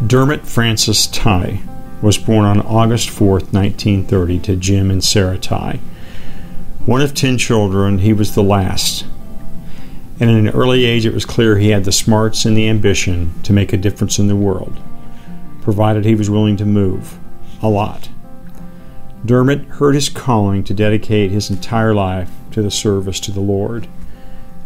Dermot Francis Tighe was born on August 4, 1930, to Jim and Sarah Tighe. One of 10 children, he was the last. And at an early age, it was clear he had the smarts and the ambition to make a difference in the world, provided he was willing to move a lot. Dermot heard his calling to dedicate his entire life to the service to the Lord.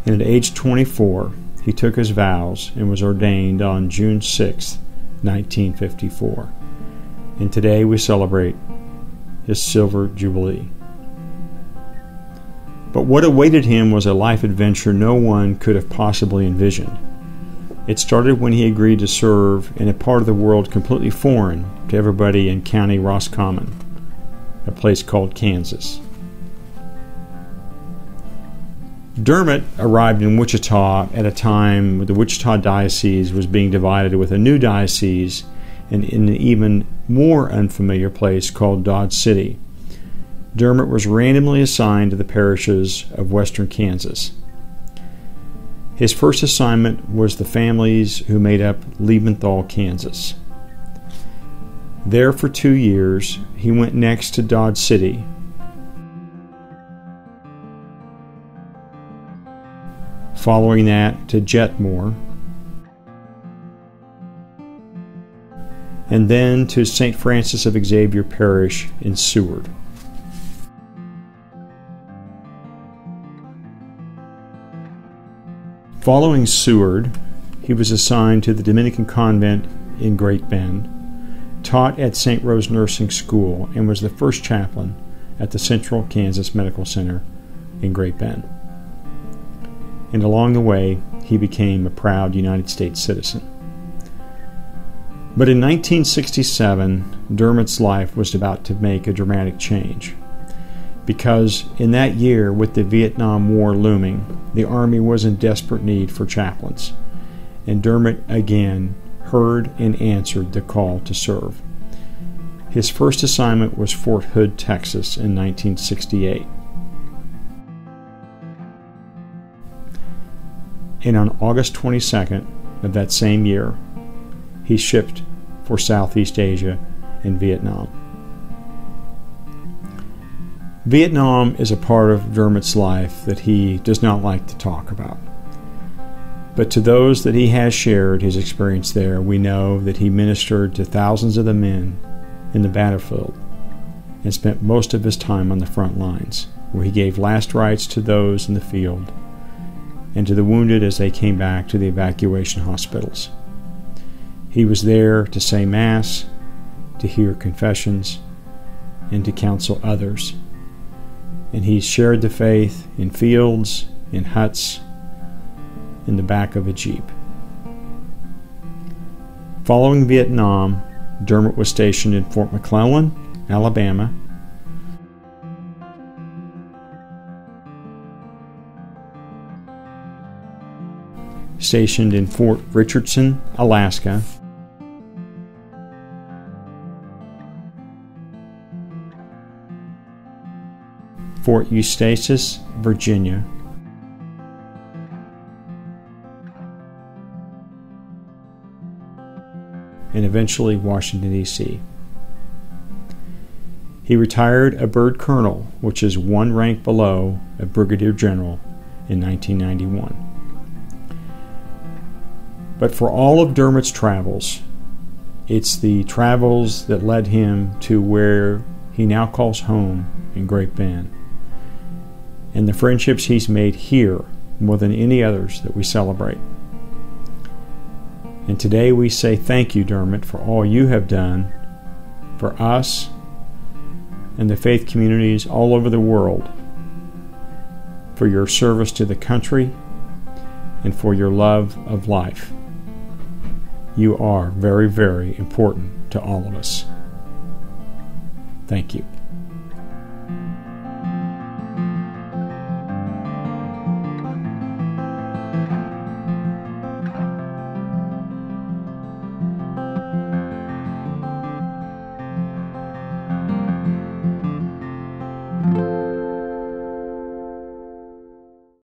And at age 24, he took his vows and was ordained on June 6, 1954. And today we celebrate his silver jubilee. But what awaited him was a life adventure no one could have possibly envisioned. It started when he agreed to serve in a part of the world completely foreign to everybody in County Roscommon, a place called Kansas. Dermot arrived in Wichita at a time when the Wichita diocese was being divided with a new diocese in an even more unfamiliar place called Dodge City. Dermot was randomly assigned to the parishes of western Kansas. His first assignment was the families who made up Liebenthal, Kansas. There for 2 years, he went next to Dodge City. Following that to Jetmore, and then to St. Francis of Xavier Parish in Seward. Following Seward, he was assigned to the Dominican convent in Great Bend, taught at St. Rose Nursing School, and was the first chaplain at the Central Kansas Medical Center in Great Bend. And along the way, he became a proud United States citizen. But in 1967, Dermot's life was about to make a dramatic change. Because in that year, with the Vietnam War looming, the Army was in desperate need for chaplains. And Dermot again heard and answered the call to serve. His first assignment was Fort Hood, Texas in 1968. And on August 22nd of that same year, he shipped for Southeast Asia and Vietnam. Vietnam is a part of Dermot's life that he does not like to talk about. But to those that he has shared his experience there, we know that he ministered to thousands of the men in the battlefield and spent most of his time on the front lines, where he gave last rites to those in the field and to the wounded as they came back to the evacuation hospitals. He was there to say Mass, to hear confessions, and to counsel others. And he shared the faith in fields, in huts, in the back of a Jeep. Following Vietnam, Dermot was stationed in Fort McClellan, Alabama, stationed in Fort Richardson, Alaska, Fort Eustis, Virginia, and eventually Washington, D.C. He retired a bird colonel, which is one rank below a brigadier general, in 1991. But for all of Dermot's travels, it's the travels that led him to where he now calls home in Great Bend, and the friendships he's made here more than any others that we celebrate. And today we say thank you, Dermot, for all you have done for us and the faith communities all over the world, for your service to the country and for your love of life. You are very, very important to all of us. Thank you.